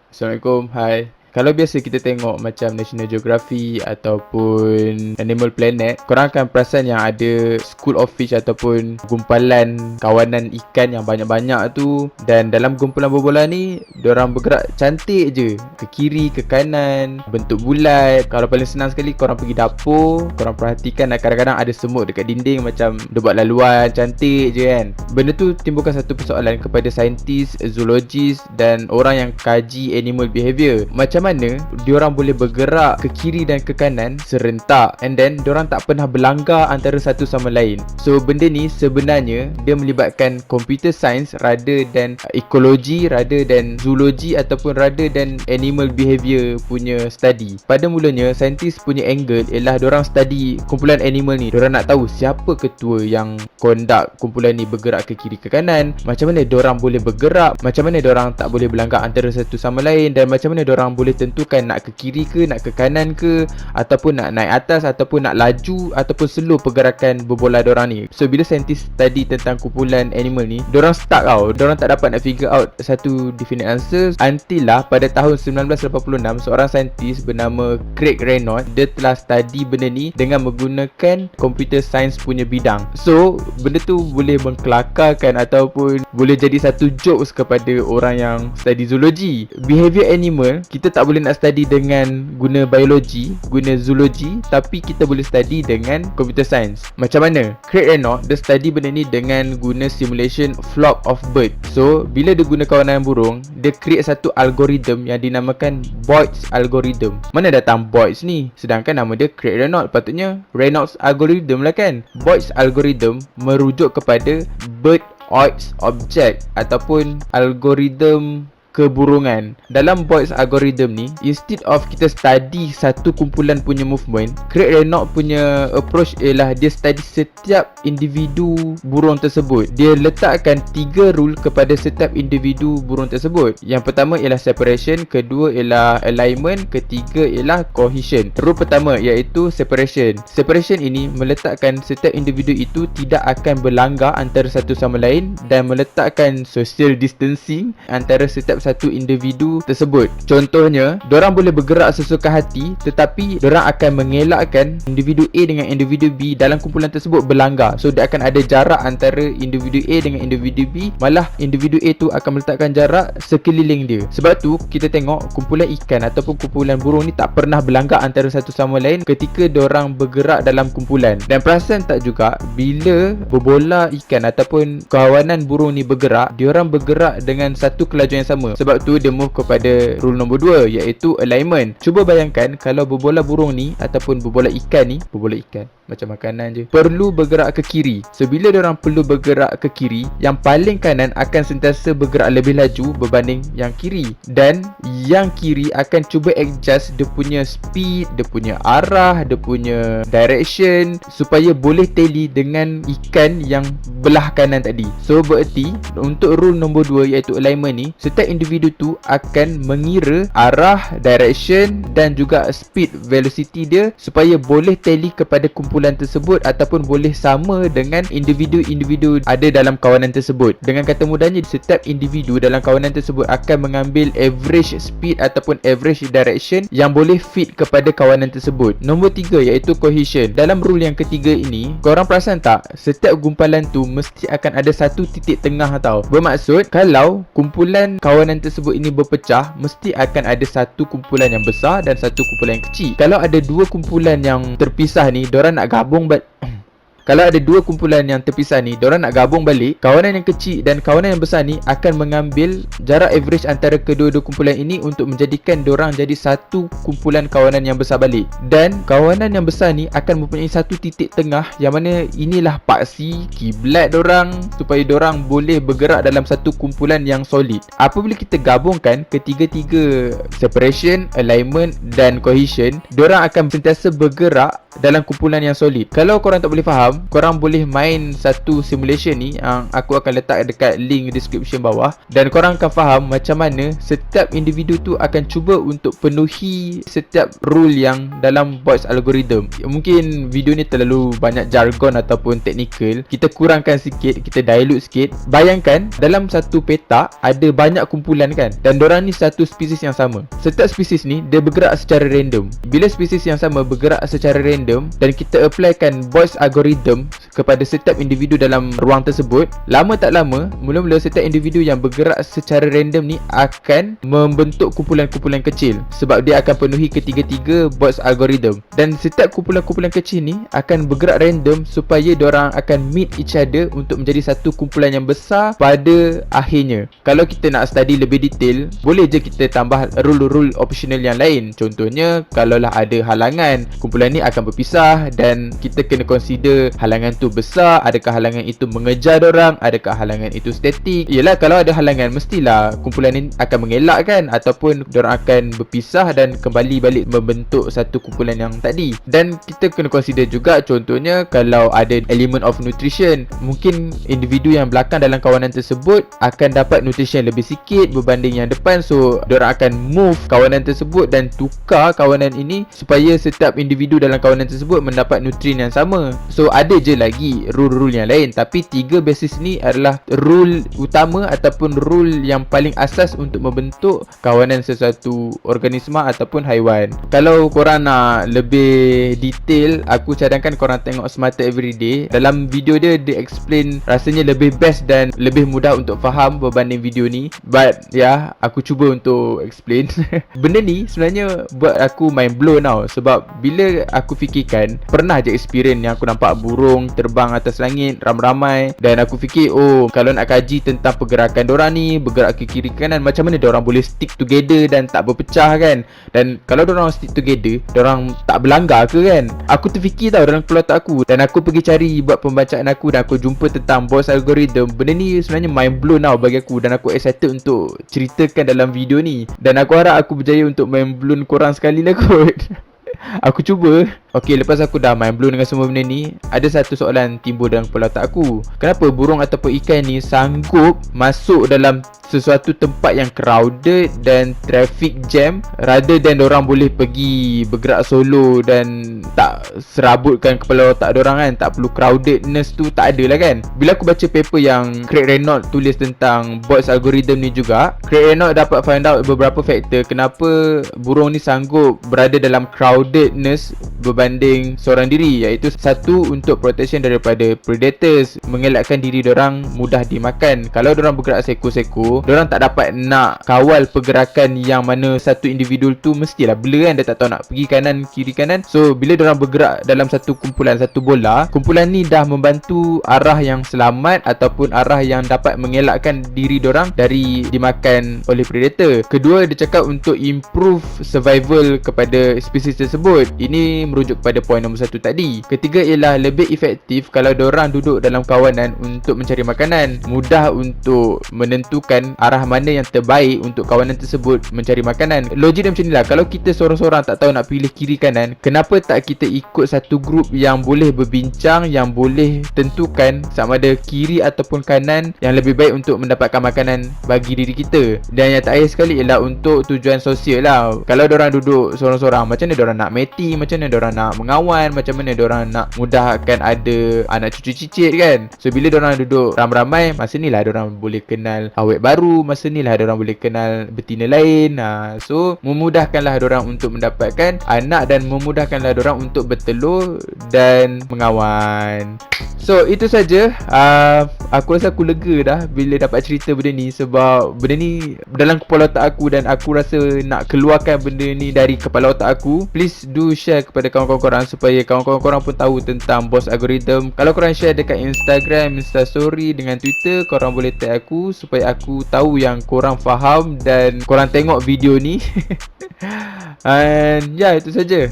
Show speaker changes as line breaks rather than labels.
Assalamualaikum, hai. Kalau biasa kita tengok macam National Geography ataupun Animal Planet, korang akan perasan yang ada school of fish ataupun gumpalan kawanan ikan yang banyak-banyak tu. Dan dalam kumpulan bobola ni, diorang bergerak cantik je, ke kiri, ke kanan, bentuk bulat. Kalau paling senang sekali, korang pergi dapur, korang perhatikan kadang-kadang ada semut dekat dinding, macam dia buat laluan cantik je kan. Benda tu timbulkan satu persoalan kepada saintis, zoologis dan orang yang kaji animal behaviour. Macam mana diorang boleh bergerak ke kiri dan ke kanan serentak, and then diorang tak pernah berlanggar antara satu sama lain. So benda ni sebenarnya dia melibatkan computer science rather than ekologi, rather than zoologi ataupun rather than animal behaviour punya study. Pada mulanya saintis punya angle ialah diorang study kumpulan animal ni. Diorang nak tahu siapa ketua yang conduct kumpulan ni bergerak ke kiri ke kanan, macam mana diorang boleh bergerak, macam mana diorang tak boleh berlanggar antara satu sama lain, dan macam mana diorang boleh tentukan nak ke kiri ke, nak ke kanan ke, ataupun nak naik atas, ataupun nak laju, ataupun slow pergerakan berbola diorang ni. So bila saintis study tentang kumpulan animal ni, diorang stuck tau. Diorang tak dapat nak figure out satu definite answer until lah pada tahun 1986 seorang saintis bernama Craig Reynolds, dia telah study benda ni dengan menggunakan computer science punya bidang. So benda tu boleh mengkelakarkan ataupun boleh jadi satu jokes kepada orang yang study zoologi. Behavior animal kita tak boleh nak study dengan guna biologi, guna zoologi, tapi kita boleh study dengan computer science. Macam mana? Craig Reynolds dia study benda ni dengan guna simulation flock of bird. So bila dia guna kawanan burung, dia create satu algorithm yang dinamakan Boyd's algorithm. Mana datang Boyd's ni? Sedangkan nama dia Craig Reynolds, patutnya Reynolds algorithm lah kan. Boyd's algorithm merujuk kepada bird Boyd's object ataupun algorithm keburungan. Dalam Boyd's algorithm ni, instead of kita study satu kumpulan punya movement, Craig Reynolds punya approach ialah dia study setiap individu burung tersebut. Dia letakkan 3 rule kepada setiap individu burung tersebut. Yang pertama ialah separation, kedua ialah alignment, ketiga ialah cohesion. Rule pertama iaitu separation. Separation ini meletakkan setiap individu itu tidak akan berlanggar antara satu sama lain dan meletakkan social distancing antara setiap satu individu tersebut. Contohnya, diorang boleh bergerak sesuka hati, tetapi diorang akan mengelakkan individu A dengan individu B dalam kumpulan tersebut berlanggar. So dia akan ada jarak antara individu A dengan individu B, malah individu A tu akan meletakkan jarak sekeliling dia. Sebab tu kita tengok kumpulan ikan ataupun kumpulan burung ni tak pernah berlanggar antara satu sama lain ketika diorang bergerak dalam kumpulan. Dan perasan tak juga bila berbola ikan ataupun kawanan burung ni bergerak, diorang bergerak dengan satu kelajuan yang sama. Sebab tu dia move kepada rule nombor 2 iaitu alignment. Cuba bayangkan kalau berbola burung ni ataupun berbola ikan macam makanan je, perlu bergerak ke kiri. So bila diorang perlu bergerak ke kiri, yang paling kanan akan sentiasa bergerak lebih laju berbanding yang kiri, dan yang kiri akan cuba adjust dia punya speed, dia punya arah, dia punya direction supaya boleh tally dengan ikan yang belah kanan tadi. So bererti untuk rule nombor 2 iaitu alignment ni, setiap individu tu akan mengira arah, direction dan juga speed, velocity dia supaya boleh tally kepada kumpulan tersebut ataupun boleh sama dengan individu-individu ada dalam kawanan tersebut. Dengan kata mudahnya, setiap individu dalam kawanan tersebut akan mengambil average speed ataupun average direction yang boleh fit kepada kawanan tersebut. Nombor 3 iaitu cohesion. Dalam rule yang ketiga ini, korang perasan tak? Setiap gumpalan tu mesti akan ada satu titik tengah tau. Bermaksud kalau kumpulan kawanan tersebut ini berpecah, mesti akan ada satu kumpulan yang besar dan satu kumpulan yang kecil. Kalau ada dua kumpulan yang terpisah ni, diorang nak gabung kalau ada dua kumpulan yang terpisah ni, diorang nak gabung balik, kawanan yang kecil dan kawanan yang besar ni akan mengambil jarak average antara kedua-dua kumpulan ini untuk menjadikan diorang jadi satu kumpulan kawanan yang besar balik. Dan kawanan yang besar ni akan mempunyai satu titik tengah yang mana inilah paksi, kiblat diorang supaya diorang boleh bergerak dalam satu kumpulan yang solid. Apabila kita gabungkan ketiga-tiga separation, alignment dan cohesion, diorang akan sentiasa bergerak dalam kumpulan yang solid. Kalau korang tak boleh faham, korang boleh main satu simulation ni yang aku akan letak dekat link description bawah, dan korang akan faham macam mana setiap individu tu akan cuba untuk penuhi setiap rule yang dalam bots algorithm. Mungkin video ni terlalu banyak jargon ataupun technical, kita kurangkan sikit, kita dilute sikit. Bayangkan dalam satu petak ada banyak kumpulan kan, dan dorang ni satu spesies yang sama. Setiap spesies ni dia bergerak secara random. Bila spesies yang sama bergerak secara random dan kita applykan bots algorithm kepada setiap individu dalam ruang tersebut, lama tak lama, mula-mula setiap individu yang bergerak secara random ni akan membentuk kumpulan-kumpulan kecil, sebab dia akan penuhi ketiga-tiga bots algorithm. Dan setiap kumpulan-kumpulan kecil ni akan bergerak random supaya diorang akan meet each other untuk menjadi satu kumpulan yang besar pada akhirnya. Kalau kita nak study lebih detail, boleh je kita tambah rule-rule optional yang lain. Contohnya, kalaulah ada halangan, kumpulan ni akan berpisah dan kita kena consider halangan tu besar, adakah halangan itu mengejar dorang, adakah halangan itu statik. Yelah, kalau ada halangan mestilah kumpulan ni akan mengelak kan, ataupun dorang akan berpisah dan kembali balik membentuk satu kumpulan yang tadi. Dan kita kena consider juga, contohnya kalau ada element of nutrition, mungkin individu yang belakang dalam kawanan tersebut akan dapat nutrition lebih sikit berbanding yang depan, so dorang akan move kawanan tersebut dan tukar kawanan ini supaya setiap individu dalam kawanan tersebut mendapat nutrien yang sama. So ada je lagi rule-rule yang lain, tapi tiga basis ni adalah rule utama ataupun rule yang paling asas untuk membentuk kawanan sesuatu organisma ataupun haiwan. Kalau korang nak lebih detail, aku cadangkan korang tengok Smarter Everyday. Dalam video dia explain rasanya lebih best dan lebih mudah untuk faham berbanding video ni. But ya, aku cuba untuk explain. Benda ni sebenarnya buat aku mind blown tau, sebab bila aku fikirkan, pernah je experience yang aku nampak burung terbang atas langit ramai-ramai, dan aku fikir, oh, kalau nak kaji tentang pergerakan dorang ni, bergerak ke kiri kanan, macam mana dorang boleh stick together dan tak berpecah kan. Dan kalau dorang stick together, dorang tak berlanggar ke kan. Aku terfikir tau dalam kepala otak aku, dan aku pergi cari buat pembacaan aku, dan aku jumpa tentang bots algorithm. Benda ni sebenarnya mind blown tau bagi aku, dan aku excited untuk ceritakan dalam video ni, dan aku harap aku berjaya untuk mind blown korang sekali lah kot. Aku cuba. Okay, lepas aku dah mind blown dengan semua benda ni, ada satu soalan timbul dalam kepala otak aku. Kenapa burung ataupun ikan ni sanggup masuk dalam sesuatu tempat yang crowded dan traffic jam, rather than dorang boleh pergi bergerak solo dan tak serabutkan kepala otak dorang kan. Tak perlu crowdedness tu, tak ada lah kan. Bila aku baca paper yang Craig Reynolds tulis tentang bots algorithm ni juga, Craig Reynolds dapat find out beberapa faktor kenapa burung ni sanggup berada dalam crowdedness berbanding seorang diri, iaitu satu, untuk protection daripada predators, mengelakkan diri dorang mudah dimakan. Kalau dorang bergerak seko-seko, dorang tak dapat nak kawal pergerakan yang mana satu individu tu mestilah blur kan, dia tak tahu nak pergi kanan kiri kanan. So bila dorang bergerak dalam satu kumpulan, satu bola, kumpulan ni dah membantu arah yang selamat ataupun arah yang dapat mengelakkan diri dorang dari dimakan oleh predator. Kedua, dia cakap untuk improve survival kepada spesies tersebut. Ini merujuk kepada poin nombor 1 tadi. Ketiga ialah lebih efektif kalau diorang duduk dalam kawanan untuk mencari makanan. Mudah untuk menentukan arah mana yang terbaik untuk kawanan tersebut mencari makanan. Logik dia macam ni lah. Kalau kita seorang-seorang tak tahu nak pilih kiri kanan, kenapa tak kita ikut satu grup yang boleh berbincang, yang boleh tentukan sama ada kiri ataupun kanan yang lebih baik untuk mendapatkan makanan bagi diri kita. Dan yang terakhir sekali ialah untuk tujuan sosial lah. Kalau diorang duduk seorang-seorang, macam mana diorang nak meti, macam mana diorang nak mengawan, macam mana diorang nak mudahkan ada anak cucu cicit kan. So bila diorang duduk ramai-ramai, masa ni lah diorang boleh kenal awet baru, masa ni lah diorang boleh kenal betina lain. So memudahkanlah diorang untuk mendapatkan anak dan memudahkanlah diorang untuk bertelur dan mengawan. So itu saja. Aku rasa aku lega dah bila dapat cerita benda ni, sebab benda ni dalam kepala otak aku dan aku rasa nak keluarkan benda ni dari kepala otak aku. Please do share kepada kawan-kawan korang supaya kawan-kawan korang pun tahu tentang bots algorithm. Kalau korang share dekat Instagram, Instastory dengan Twitter, korang boleh tag aku supaya aku tahu yang korang faham dan korang tengok video ni. And ya, itu saja.